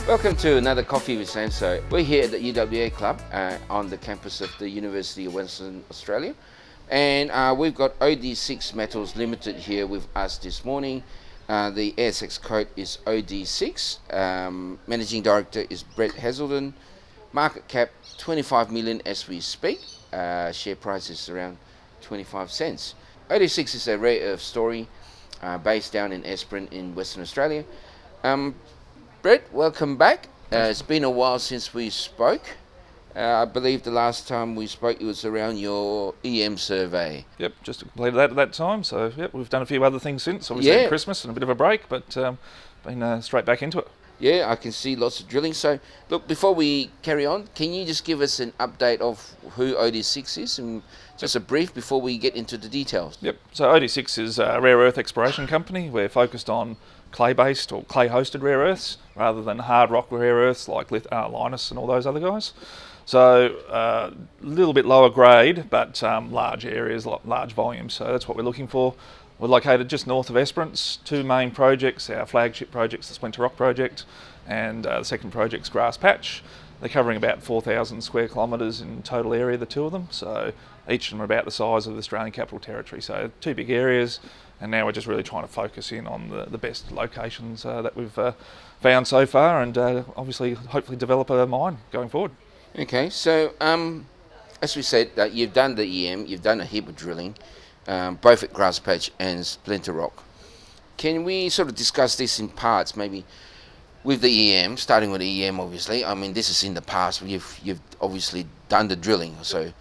Welcome to another Coffee with Samso. We're here at the UWA Club on the campus of the University of Western Australia. And we've got OD6 Metals Limited here with us this morning. The ASX code is OD6. Managing Director is Brett Hazelden. Market cap 25 million as we speak. Share price is around 25 cents. OD6 is a rare earth story based down in Esperance in Western Australia. Brett, welcome back. It's been a while since we spoke. I believe the last time we spoke it was around your EM survey. Yep, just completed that at that time. So, yep, we've done a few other things since. Obviously, had Christmas and a bit of a break, but been straight back into it. Yeah, I can see lots of drilling. So, look, before we carry on, can you just give us an update of who OD6 is and just a brief before we get into the details? Yep, so OD6 is a rare earth exploration company. We're focused on clay-based or clay-hosted rare earths rather than hard rock rare earths like Linus and all those other guys. So a little bit lower grade, but large areas, large volumes. So that's what we're looking for. We're located just north of Esperance. Two main projects, our flagship project's the Splinter Rock project, and the second project's Grass Patch. They're covering about 4,000 square kilometres in total area, the two of them. So each of them are about the size of the Australian Capital Territory. So two big areas, and now we're just really trying to focus in on the best locations that we've found so far, and obviously hopefully develop a mine going forward. Okay, so as we said, you've done the EM, you've done a heap of drilling, both at Grass Patch and Splinter Rock. Can we sort of discuss this in parts, maybe with the EM, starting with the EM obviously. I mean, this is in the past, you've obviously done the drilling, so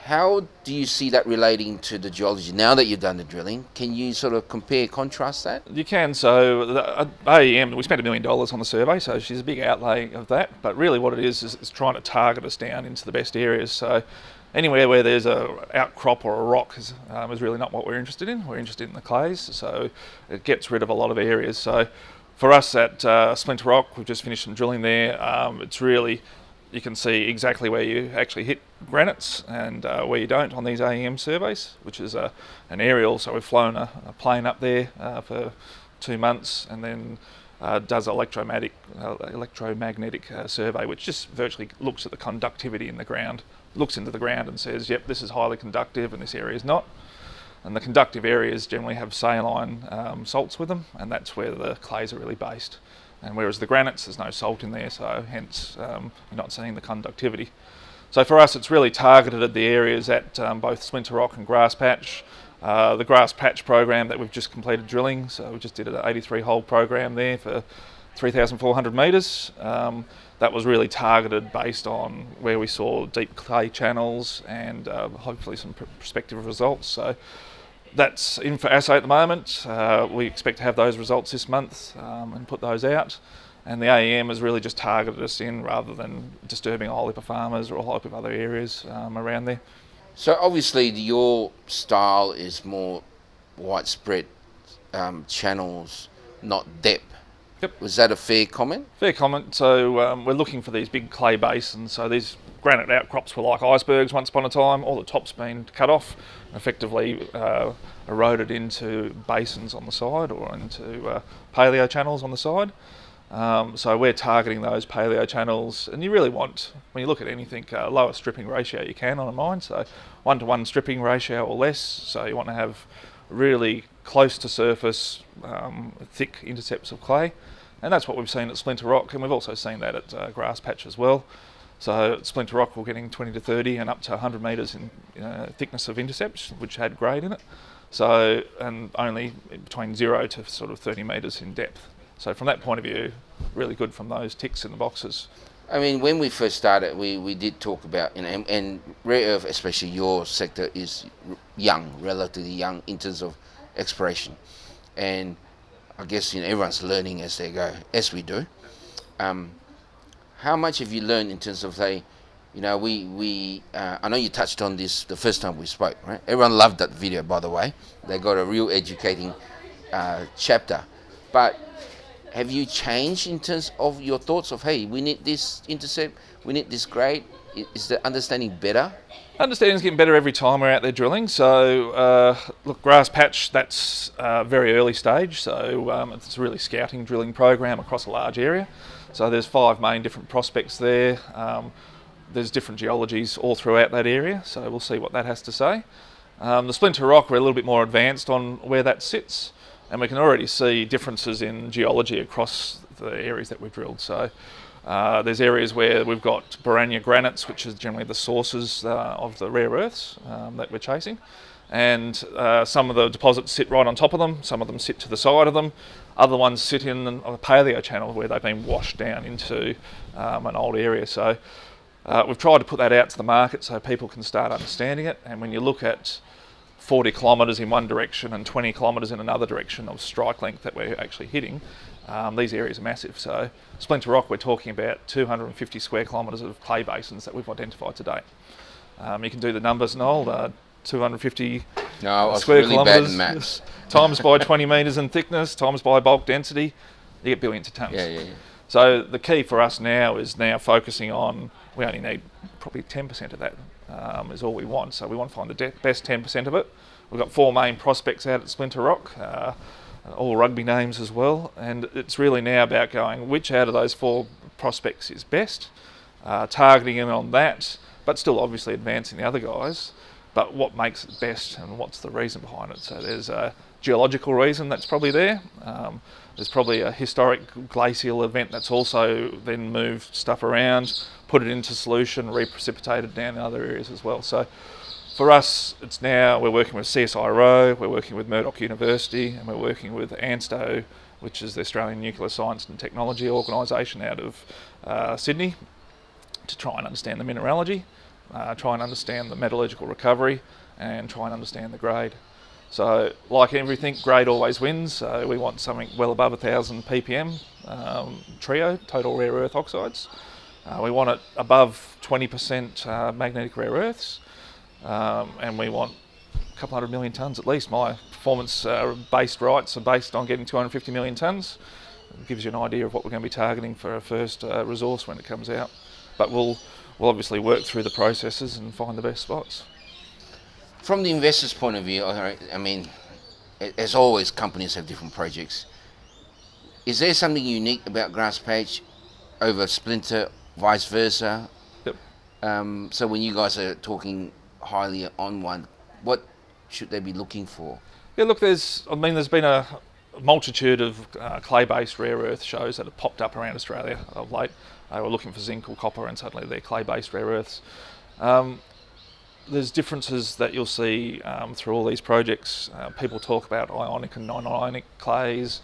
how do you see that relating to the geology now that you've done the drilling? Can you sort of compare, contrast that? You can. So the AEM, we spent $1 million on the survey, so she's a big outlay of that. But really what it is trying to target us down into the best areas. So anywhere where there's a outcrop or a rock is really not what we're interested in. We're interested in the clays, so it gets rid of a lot of areas. So for us at Splinter Rock, we've just finished some drilling there. It's really, you can see exactly where you actually hit granites and where you don't on these AEM surveys, which is an aerial. So we've flown a plane up there for 2 months, and then does electromagnetic survey, which just virtually looks at the conductivity in the ground, looks into the ground and says, yep, this is highly conductive and this area is not. And the conductive areas generally have saline salts with them, and that's where the clays are really based. And whereas the granites, there's no salt in there, so hence you're not seeing the conductivity. So for us, it's really targeted at the areas at both Splinter Rock and Grass Patch. The Grass Patch program that we've just completed drilling, so we just did an 83-hole program there for 3,400 metres. That was really targeted based on where we saw deep clay channels and hopefully some prospective results. So that's in for assay at the moment. We expect to have those results this month and put those out. And the AEM has really just targeted us in rather than disturbing a whole heap of farmers or a whole heap of other areas around there. So obviously your style is more widespread channels, not depth. Yep. Was that a fair comment? Fair comment. So we're looking for these big clay basins. So these granite outcrops were like icebergs once upon a time. All the top's been cut off, effectively eroded into basins on the side or into paleo channels on the side. So we're targeting those paleo channels, and you really want, when you look at anything, lowest stripping ratio you can on a mine. So 1-to-1 stripping ratio or less. So you want to have really close to surface, thick intercepts of clay. And that's what we've seen at Splinter Rock, and we've also seen that at Grass Patch as well. So at Splinter Rock we're getting 20 to 30 and up to 100 metres in thickness of intercepts, which had grade in it. So, and only between 0 to sort of 30 metres in depth. So from that point of view, really good from those ticks in the boxes. I mean, when we first started, we did talk about, and rare earth, especially your sector, is young, relatively young in terms of exploration. And I guess everyone's learning as they go, as we do. How much have you learned in terms of, say, I know you touched on this the first time we spoke, right? Everyone loved that video, by the way. They got a real educating chapter. But have you changed in terms of your thoughts of, hey, we need this intercept, we need this grade? Is the understanding better? Understanding's getting better every time we're out there drilling. So, look, Grass Patch, that's very early stage. So it's a really scouting drilling program across a large area. So there's 5 main different prospects there. There's different geologies all throughout that area. So we'll see what that has to say. The Splinter Rock, we're a little bit more advanced on where that sits. And we can already see differences in geology across the areas that we've drilled. So there's areas where we've got Baranya granites, which is generally the sources of the rare earths that we're chasing. And some of the deposits sit right on top of them, some of them sit to the side of them, other ones sit in a paleo channel where they've been washed down into an old area. So we've tried to put that out to the market so people can start understanding it. And when you look at 40 kilometres in one direction and 20 kilometres in another direction of strike length that we're actually hitting, these areas are massive. So Splinter Rock, we're talking about 250 square kilometres of clay basins that we've identified to date. You can do the numbers, Noel. 250 square really kilometres bad in maths. times by 20 metres in thickness times by bulk density, you get billions of tonnes. Yeah. So the key for us now is focusing on, we only need probably 10% of that is all we want. So we want to find the best 10% of it. We've got 4 main prospects out at Splinter Rock, all rugby names as well. And it's really now about going, which out of those 4 prospects is best, targeting in on that, but still obviously advancing the other guys. But what makes it best and what's the reason behind it? So there's a geological reason that's probably there. There's probably a historic glacial event that's also then moved stuff around, put it into solution, reprecipitated down in other areas as well. So for us, it's now we're working with CSIRO, we're working with Murdoch University, and we're working with ANSTO, which is the Australian Nuclear Science and Technology Organisation out of Sydney, to try and understand the mineralogy, try and understand the metallurgical recovery, and try and understand the grade. So, like everything, grade always wins. So we want something well above 1,000 ppm trio, total rare earth oxides. We want it above 20% magnetic rare earths, and we want a couple 100 million tonnes at least. My performance-based rights are based on getting 250 million tonnes. It gives you an idea of what we're going to be targeting for our first resource when it comes out. But we'll obviously work through the processes and find the best spots. From the investor's point of view, I mean, as always, companies have different projects. Is there something unique about Grass Patch over Splinter, vice versa? Yep. So when you guys are talking highly on one, what should they be looking for? Yeah, look, there's been a multitude of clay-based rare earth shows that have popped up around Australia of late. They were looking for zinc or copper, and suddenly they're clay-based rare earths. There's differences that you'll see through all these projects. People talk about ionic and non-ionic clays.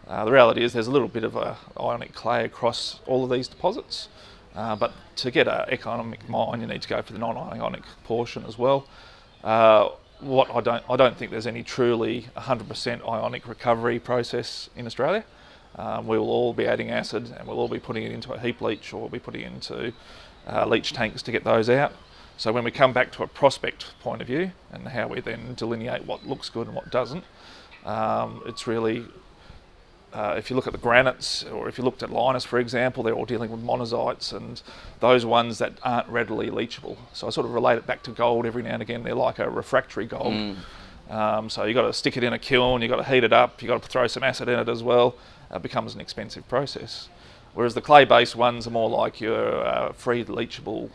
The reality is there's a little bit of a ionic clay across all of these deposits, but to get an economic mine, you need to go for the non-ionic portion as well. I don't think there's any truly 100% ionic recovery process in Australia. We will all be adding acid, and we'll all be putting it into a heap leach, or we'll be putting it into leach tanks to get those out. So when we come back to a prospect point of view and how we then delineate what looks good and what doesn't, it's really, if you look at the granites, or if you looked at Linus, for example, they're all dealing with monazites and those ones that aren't readily leachable. So I sort of relate it back to gold every now and again. They're like a refractory gold. So you've got to stick it in a kiln, you've got to heat it up, you've got to throw some acid in it as well. It becomes an expensive process. Whereas the clay-based ones are more like your free leachable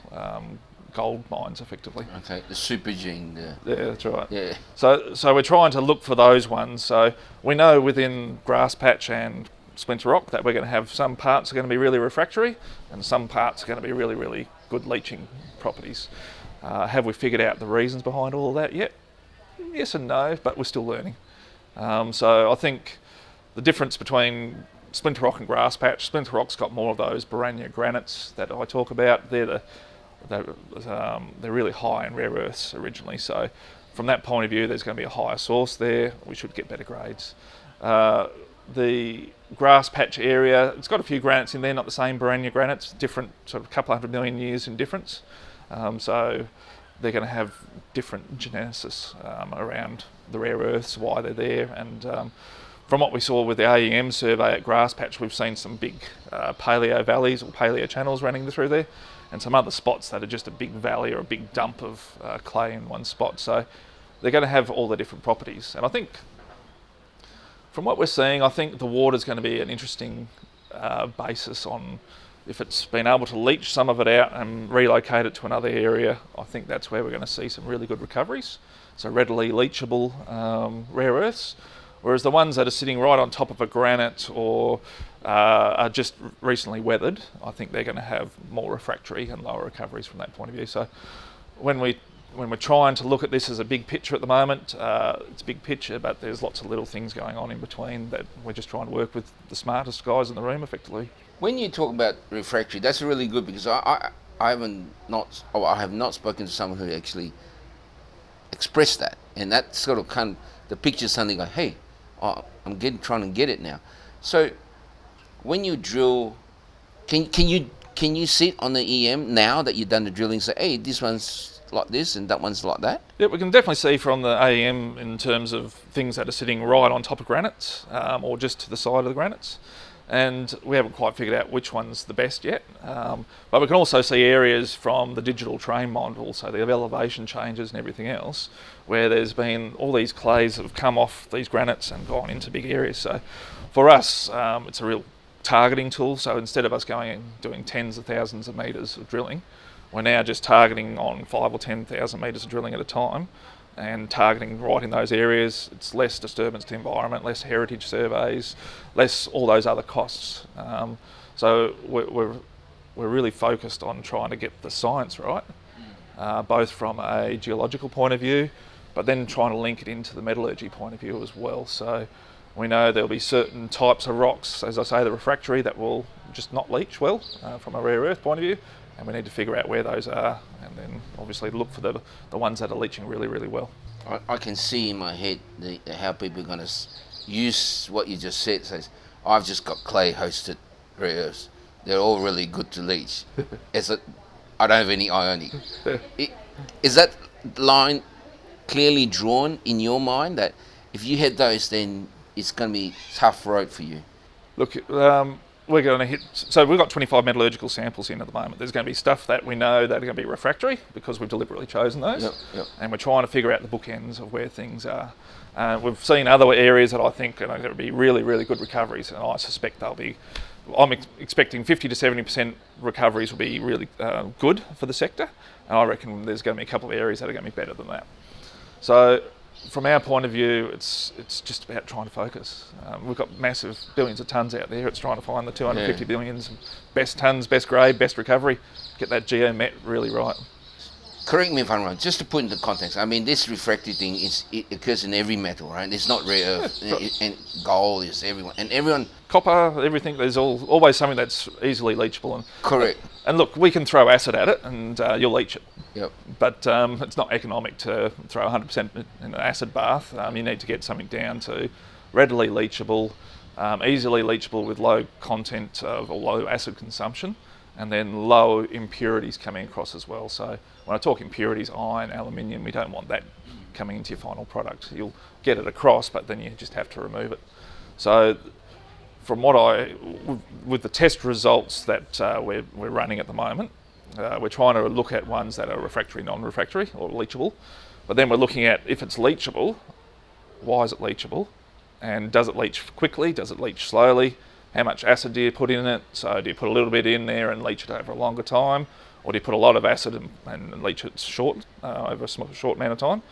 gold mines, effectively. Okay, the supergene. Yeah, that's right. Yeah. So we're trying to look for those ones. So we know within Grass Patch and Splinter Rock that we're going to have some parts are going to be really refractory, and some parts are going to be really, really good leaching properties. Have we figured out the reasons behind all of that yet? Yes and no, but we're still learning. So I think the difference between Splinter Rock and Grass Patch, Splinter Rock's got more of those Baranya granites that I talk about. They're really high in rare earths originally, so from that point of view there's going to be a higher source there. We should get better grades. The Grass Patch area, it's got a few granites in there, not the same Baranya granites, different, sort of a couple 100 million years in difference. So they're going to have different genesis around the rare earths, why they're there, and from what we saw with the AEM survey at Grass Patch, we've seen some big paleo valleys or paleo channels running through there. and some other spots that are just a big valley or a big dump of clay in one spot. So they're going to have all the different properties. And I think from what we're seeing, I think the water's going to be an interesting basis on if it's been able to leach some of it out and relocate it to another area. I think that's where we're going to see some really good recoveries. So readily leachable rare earths, whereas the ones that are sitting right on top of a granite or are just recently weathered, I think they're going to have more refractory and lower recoveries from that point of view. So when we're trying to look at this as a big picture at the moment, it's a big picture, but there's lots of little things going on in between that we're just trying to work with the smartest guys in the room effectively. When you talk about refractory, that's really good, because I have not spoken to someone who actually expressed that, and that sort of the picture suddenly go, hey, I'm trying to get it now. So when you drill, can you sit on the EM now that you've done the drilling, say, hey, this one's like this and that one's like that? Yeah, we can definitely see from the AEM in terms of things that are sitting right on top of granites or just to the side of the granites. And we haven't quite figured out which one's the best yet. But we can also see areas from the digital train model, so the elevation changes and everything else, where there's been all these clays that have come off these granites and gone into big areas. So for us, it's a real targeting tool. So instead of us going and doing tens of thousands of metres of drilling, we're now just targeting on 5,000 or 10,000 metres of drilling at a time, and targeting right in those areas. It's less disturbance to environment, less heritage surveys, less all those other costs. So we're really focused on trying to get the science right, both from a geological point of view, but then trying to link it into the metallurgy point of view as well. So we know there'll be certain types of rocks, as I say, the refractory, that will just not leach well from a rare earth point of view, and we need to figure out where those are, and then obviously look for the ones that are leaching really, really well. I can see in my head how people are going to use what you just said. Says, I've just got clay hosted rare earths. They're all really good to leach. I don't have any ionic. Is that line clearly drawn in your mind that if you had those, then it's going to be tough road for you? Look, we're going to hit, so we've got 25 metallurgical samples in at the moment. There's going to be stuff that we know that are going to be refractory because we've deliberately chosen those. Yep. And we're trying to figure out the bookends of where things are. We've seen other areas that I think are going to be really, really good recoveries, and I suspect I'm expecting 50 to 70% recoveries will be really good for the sector, and I reckon there's going to be a couple of areas that are going to be better than that. So from our point of view, it's just about trying to focus. We've got massive billions of tonnes out there. It's trying to find the 250 billions, best tonnes, best grade, best recovery, get that geomet really right. Correct me if I'm wrong, just to put into context, I mean, this refractory thing, it occurs in every metal, right? It's not rare earth, and gold is everyone. Copper, everything, there's always something that's easily leachable. Correct. And look, we can throw acid at it and you'll leach it. Yep. But it's not economic to throw 100% in an acid bath. You need to get something down to readily leachable, easily leachable with low content of, or low acid consumption, and then low impurities coming across as well. So when I talk impurities, iron, aluminium, we don't want that coming into your final product. You'll get it across, but then you just have to remove it. So from with the test results that we're running at the moment, we're trying to look at ones that are refractory, non-refractory, or leachable. But then we're looking at, if it's leachable, why is it leachable? And does it leach quickly? Does it leach slowly? How much acid do you put in it? So do you put a little bit in there and leach it over a longer time? Or do you put a lot of acid and leach it over a short amount of time?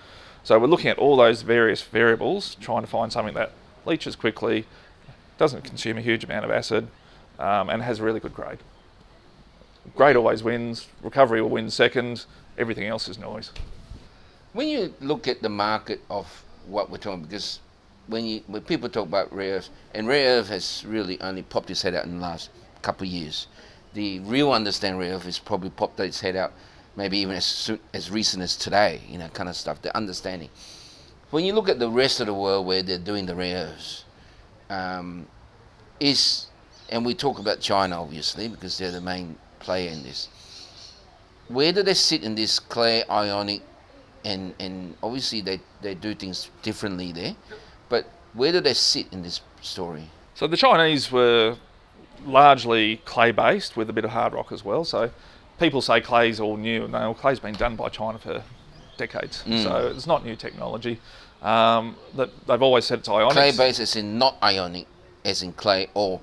So we're looking at all those various variables, trying to find something that leaches quickly, doesn't consume a huge amount of acid, and has really good grade. Grade always wins, recovery will win second, everything else is noise. When you look at the market of what we're talking, because when people talk about rare earth, and rare earth has really only popped its head out in the last couple of years. The real understanding rare earth has probably popped its head out maybe even as recent as today, kind of stuff, the understanding. When you look at the rest of the world where they're doing the rare earths, and we talk about China obviously because they're the main player in this. Where do they sit in this clay ionic, and obviously they do things differently there, but where do they sit in this story? So the Chinese were largely clay based with a bit of hard rock as well. So people say clay's all new. No, clay's been done by China for decades, so it's not new technology. That they've always said it's ionic. Clay base as in not ionic, as in clay or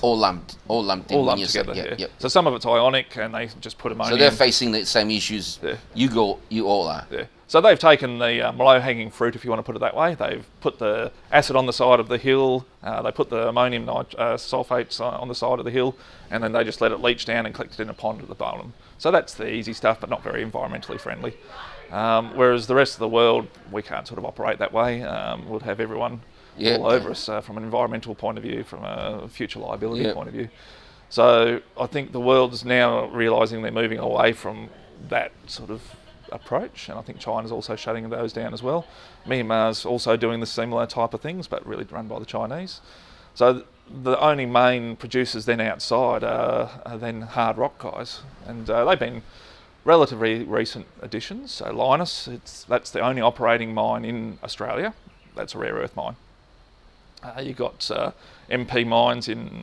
all lumped in. All when lumped you together. say, Yeah. So some of it's ionic, and they just put ammonia. So they're facing the same issues. Yeah. You all are. Yeah. So they've taken the low-hanging fruit, if you want to put it that way. They've put the acid on the side of the hill. They put the ammonium sulfates on the side of the hill, and then they just let it leach down and collect it in a pond at the bottom. So that's the easy stuff, but not very environmentally friendly. Whereas the rest of the world, we can't sort of operate that way. We'll have everyone all over us from an environmental point of view, from a future liability point of view. So I think the world's now realising they're moving away from that sort of approach, and I think China's also shutting those down as well. Myanmar's also doing the similar type of things, but really run by the Chinese. So the only main producers then outside are then hard rock guys, and they've been relatively recent additions. So Lynas, that's the only operating mine in Australia. That's a rare earth mine. You've got MP mines in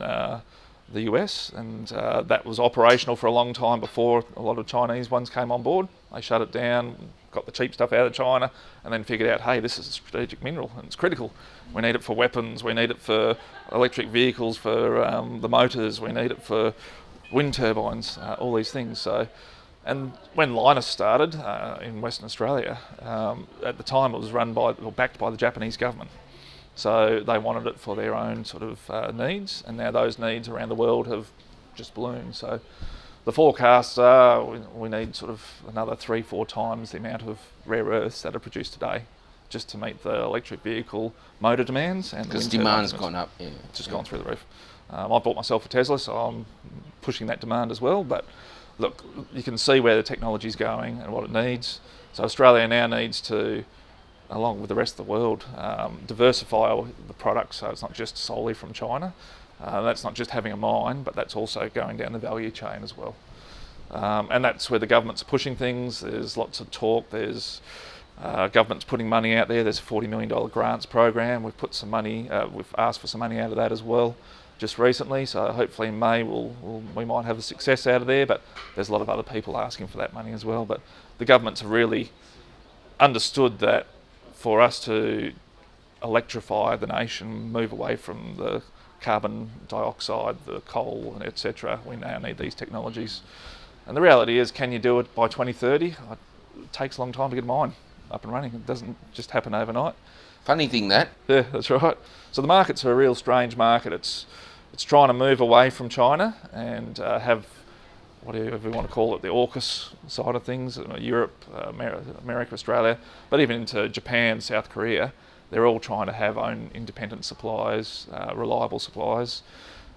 the US, and that was operational for a long time before a lot of Chinese ones came on board. They shut it down, got the cheap stuff out of China, and then figured out, hey, this is a strategic mineral and it's critical. We need it for weapons, we need it for electric vehicles, for the motors, we need it for wind turbines, all these things. So, and when Lynas started in Western Australia, at the time it was run by, or backed by the Japanese government. So they wanted it for their own sort of needs, and now those needs around the world have just ballooned. So the forecasts are we need sort of another 3-4 times the amount of rare earths that are produced today, just to meet the electric vehicle motor demands. And because demand's gone up. Yeah. It's just gone through the roof. I bought myself a Tesla, so I'm pushing that demand as well. But look, you can see where the technology's going and what it needs. So Australia now needs to, along with the rest of the world, diversify the products, so it's not just solely from China. That's not just having a mine, but that's also going down the value chain as well. And that's where the government's pushing things. There's lots of talk. There's government's putting money out there. There's a $40 million grants program. We've put some money. We've asked for some money out of that as well, just recently. So hopefully in May we might have a success out of there. But there's a lot of other people asking for that money as well. But the governments have really understood that for us to electrify the nation, move away from the carbon dioxide, the coal, and etc., we now need these technologies. And the reality is, can you do it by 2030? It takes a long time to get a mine up and running. It doesn't just happen overnight. Funny thing that. Yeah, that's right. So the market's a real strange market. It's trying to move away from China and have, whatever we want to call it, the AUKUS side of things, Europe, America, Australia, but even into Japan, South Korea. They're all trying to have own independent supplies, reliable supplies,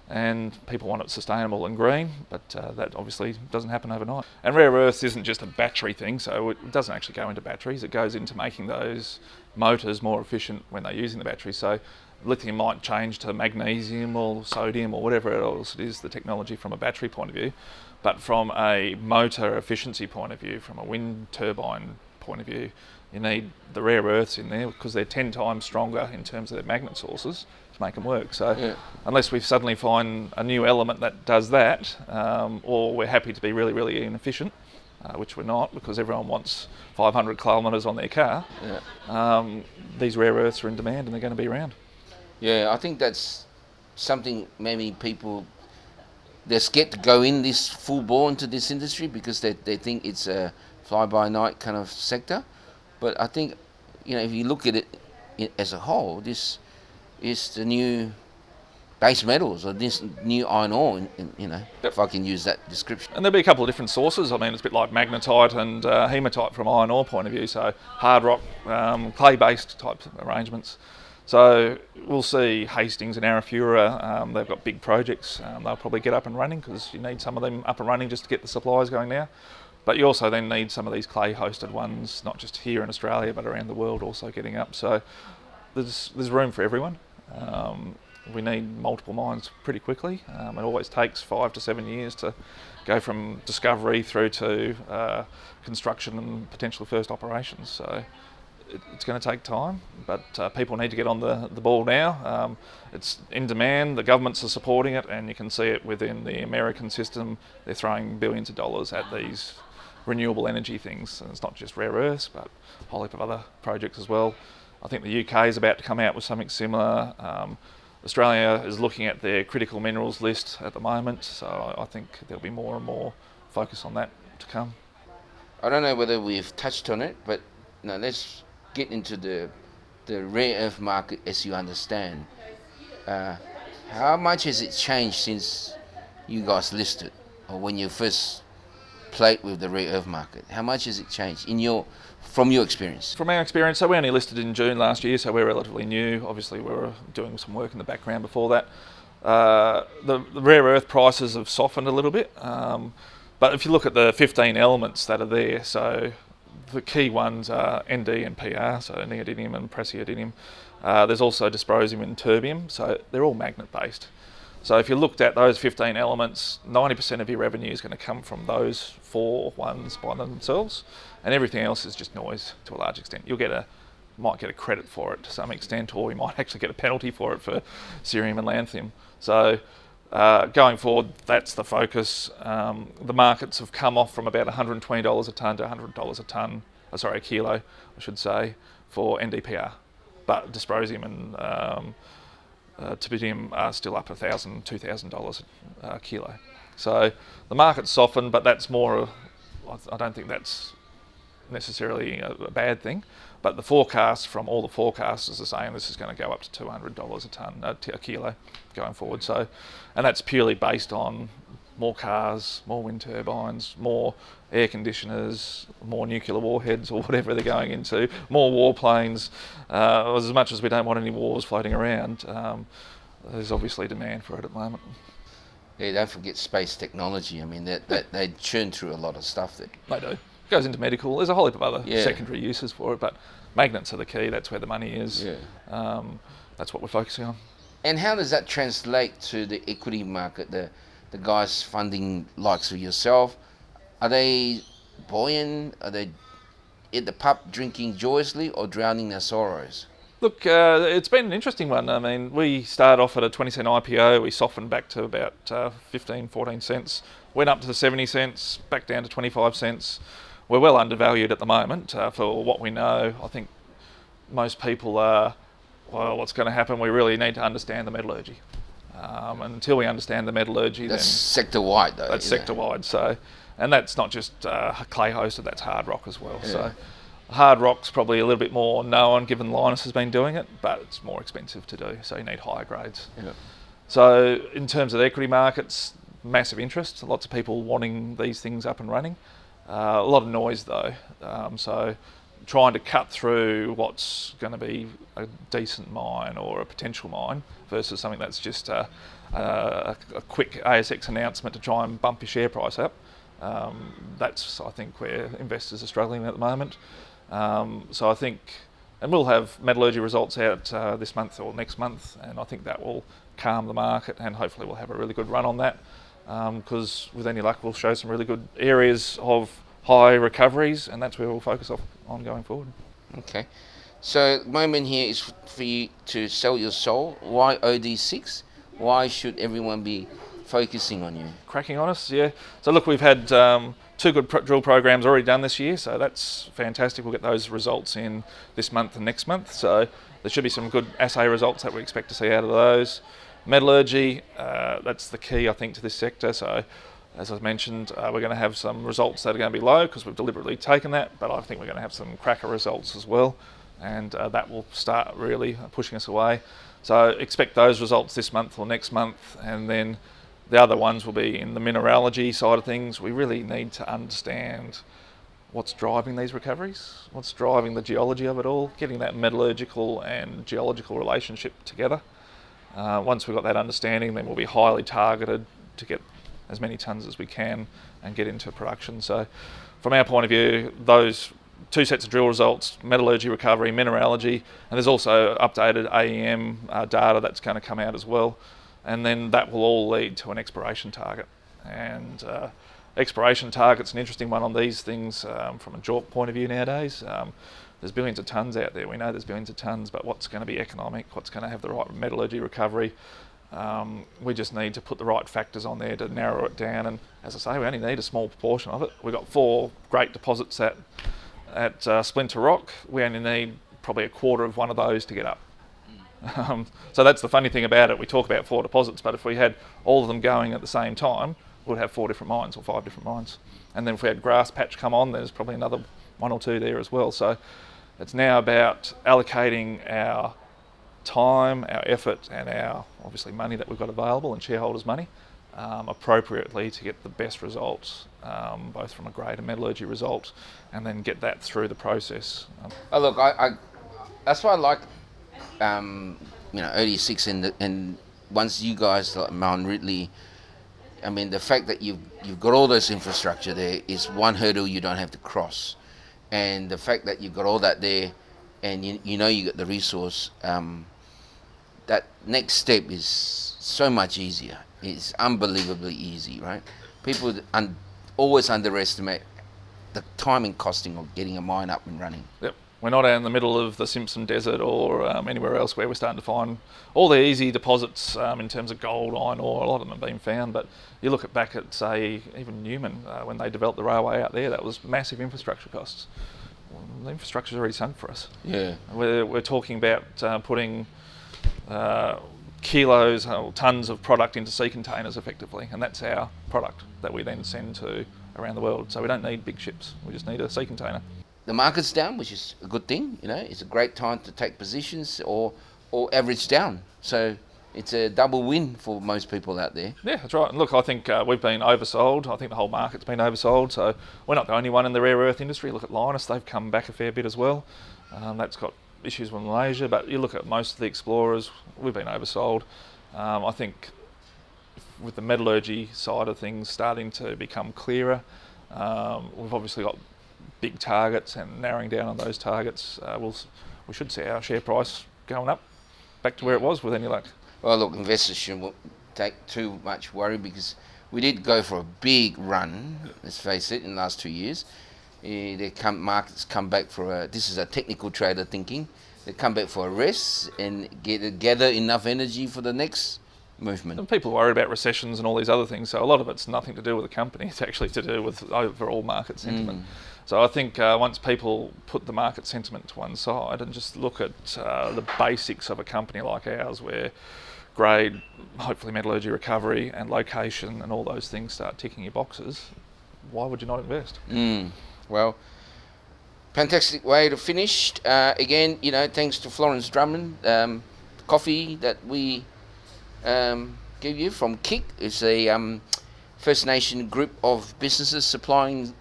and people want it sustainable and green, but that obviously doesn't happen overnight. And rare earths isn't just a battery thing, so it doesn't actually go into batteries. It goes into making those motors more efficient when they're using the battery. So lithium might change to magnesium or sodium or whatever else it is, the technology from a battery point of view. But from a motor efficiency point of view, from a wind turbine point of view, you need the rare earths in there because they're 10 times stronger in terms of their magnet sources to make them work. So unless we suddenly find a new element that does that, or we're happy to be really, really inefficient, which we're not because everyone wants 500 kilometres on their car, these rare earths are in demand and they're going to be around. Yeah, I think that's something maybe people, they're scared to go in this full bore into this industry because they think it's a fly-by-night kind of sector. But I think, if you look at it as a whole, this is the new base metals or this new iron ore, if I can use that description. And there'll be a couple of different sources. I mean, it's a bit like magnetite and hematite from iron ore point of view, so hard rock, clay-based type arrangements. So we'll see Hastings and Arafura, they've got big projects. They'll probably get up and running because you need some of them up and running just to get the supplies going now. But you also then need some of these clay-hosted ones, not just here in Australia, but around the world also getting up. So there's room for everyone. We need multiple mines pretty quickly. It always takes 5 to 7 years to go from discovery through to construction and potential first operations. So it's going to take time, but people need to get on the ball now. It's in demand, the governments are supporting it, and you can see it within the American system. They're throwing billions of dollars at these renewable energy things, and it's not just rare earths, but a whole heap of other projects as well. I think the UK is about to come out with something similar. Australia is looking at their critical minerals list at the moment, so I think there'll be more and more focus on that to come. I don't know whether we've touched on it, but now let's get into the rare earth market as you understand. How much has it changed since you guys listed, or when you first played with the rare earth market? How much has it changed from your experience? From our experience, so we only listed in June last year, so we're relatively new. Obviously, we were doing some work in the background before that. The rare earth prices have softened a little bit, but if you look at the 15 elements that are there, so the key ones are Nd and Pr, so neodymium and praseodymium. There's also dysprosium and terbium, so they're all magnet-based. So if you looked at those 15 elements, 90% of your revenue is going to come from those 4 ones by themselves, and everything else is just noise to a large extent. You might get a credit for it to some extent, or you might actually get a penalty for it for cerium and lanthanum. So going forward, that's the focus. The markets have come off from about $120 a tonne to $100 a tonne, a kilo, I should say, for NdPr. But dysprosium and terbium are still up $1,000, $2,000 a kilo. So the market's softened, but that's more, I don't think that's necessarily a bad thing. But the forecast from all the forecasters are saying this is going to go up to $200 a tonne, a kilo going forward. So, and that's purely based on more cars, more wind turbines, more air conditioners, more nuclear warheads or whatever they're going into, more warplanes. As much as we don't want any wars floating around, there's obviously demand for it at the moment. Yeah, don't forget space technology. I mean, they churn through a lot of stuff. They do. It goes into medical. There's a whole heap of other secondary uses for it, but magnets are the key. That's where the money is. Yeah. That's what we're focusing on. And how does that translate to the equity market? The guys funding likes of yourself, are they buoyant? Are they at the pub drinking joyously or drowning their sorrows? Look, it's been an interesting one. I mean, we started off at a 20 cent IPO, we softened back to about 15, 14 cents, went up to the 70 cents, back down to 25 cents. We're well undervalued at the moment for what we know. I think most people are, well, what's going to happen? We really need to understand the metallurgy. And until we understand the metallurgy, that's sector-wide though. That's sector-wide. So, and that's not just clay hosted, that's hard rock as well. Yeah. So hard rock's probably a little bit more known given Linus has been doing it, but it's more expensive to do, so you need higher grades. Yeah. So in terms of the equity markets, massive interest, lots of people wanting these things up and running. A lot of noise though, so trying to cut through what's going to be a decent mine or a potential mine versus something that's just a quick ASX announcement to try and bump your share price up. That's, I think, where investors are struggling at the moment. So I think, and we'll have metallurgy results out this month or next month, and I think that will calm the market, and hopefully we'll have a really good run on that, because with any luck we'll show some really good areas of high recoveries, and that's where we'll focus on going forward. Okay, so the moment here is for you to sell your soul. Why OD6? Why should everyone be focusing on you? Cracking on us, yeah. So look, we've had 2 good drill programs already done this year, so that's fantastic. We'll get those results in this month and next month, so there should be some good assay results that we expect to see out of those. Metallurgy, that's the key, I think, to this sector. So as I mentioned, we're going to have some results that are going to be low because we've deliberately taken that, but I think we're going to have some cracker results as well, and that will start really pushing us away. So expect those results this month or next month, and then the other ones will be in the mineralogy side of things. We really need to understand what's driving these recoveries, what's driving the geology of it all, getting that metallurgical and geological relationship together. Once we've got that understanding, then we'll be highly targeted to get as many tonnes as we can and get into production. So from our point of view, those 2 sets of drill results, metallurgy, recovery, mineralogy, and there's also updated AEM data that's going to come out as well. And then that will all lead to an exploration target. And exploration target's an interesting one on these things from a JORC point of view nowadays. there's billions of tonnes out there. We know there's billions of tonnes, but what's going to be economic? What's going to have the right metallurgy recovery? We just need to put the right factors on there to narrow it down. And as I say, we only need a small proportion of it. We've got 4 great deposits at Splinter Rock. We only need probably a quarter of one of those to get up. So that's the funny thing about it. We talk about 4 deposits, but if we had all of them going at the same time, we'd have 4 different mines or 5 different mines. And then if we had grass patch come on, there's probably another 1 or 2 there as well. So it's now about allocating our time, our effort, and our obviously money that we've got available, and shareholders' money, appropriately to get the best results, both from a grade and metallurgy result, and then get that through the process. Oh, look, that's why I like, OD6 and once you guys like Mount Ridley. I mean, the fact that you've got all this infrastructure there is one hurdle you don't have to cross, and the fact that you've got all that there, and you know you got the resource, that next step is so much easier. It's unbelievably easy, right? People always underestimate the time and costing of getting a mine up and running. Yep. We're not out in the middle of the Simpson Desert or anywhere else where we're starting to find all the easy deposits in terms of gold, iron ore. A lot of them have been found, but you look back at, say, even Newman, when they developed the railway out there, that was massive infrastructure costs. Well, the infrastructure's already sunk for us. Yeah. We're talking about putting kilos or tons of product into sea containers effectively, and that's our product that we then send to around the world. So we don't need big ships, we just need a sea container. The market's down, which is a good thing. It's a great time to take positions or average down. So it's a double win for most people out there. Yeah, that's right. And look, I think we've been oversold. I think the whole market's been oversold. So we're not the only one in the rare earth industry. Look at Lynas, they've come back a fair bit as well. That's got issues with Malaysia, but you look at most of the explorers, we've been oversold. I think with the metallurgy side of things starting to become clearer, we've obviously got big targets, and narrowing down on those targets, we should see our share price going up back to where it was with any luck. Well, look, investors shouldn't take too much worry, because we did go for a big run, let's face it, in the last 2 years. Markets come back for this is a technical trader thinking, they come back for a rest and gather enough energy for the next movement. And people are worried about recessions and all these other things, so a lot of it's nothing to do with the company, it's actually to do with overall market sentiment. So I think once people put the market sentiment to one side and just look at the basics of a company like ours, where grade, hopefully metallurgy recovery and location and all those things start ticking your boxes, why would you not invest? Well, fantastic way to finish. Again, thanks to Florence Drummond. Coffee that we give you from Kick is a First Nation group of businesses supplying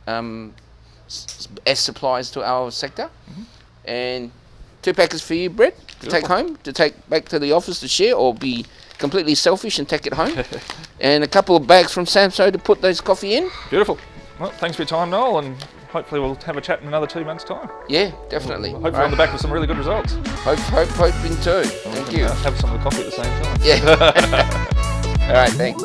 as supplies to our sector, and 2 packets for you, Brett, to take home, to take back to the office to share, or be completely selfish and take it home, and a couple of bags from Samso to put those coffee in. Beautiful. Well, thanks for your time, Noel, and hopefully we'll have a chat in another 2 months' time. Yeah, definitely. Hopefully on the back of some really good results. Hoping too. Thank you. Have some of the coffee at the same time. Yeah. All right, thanks.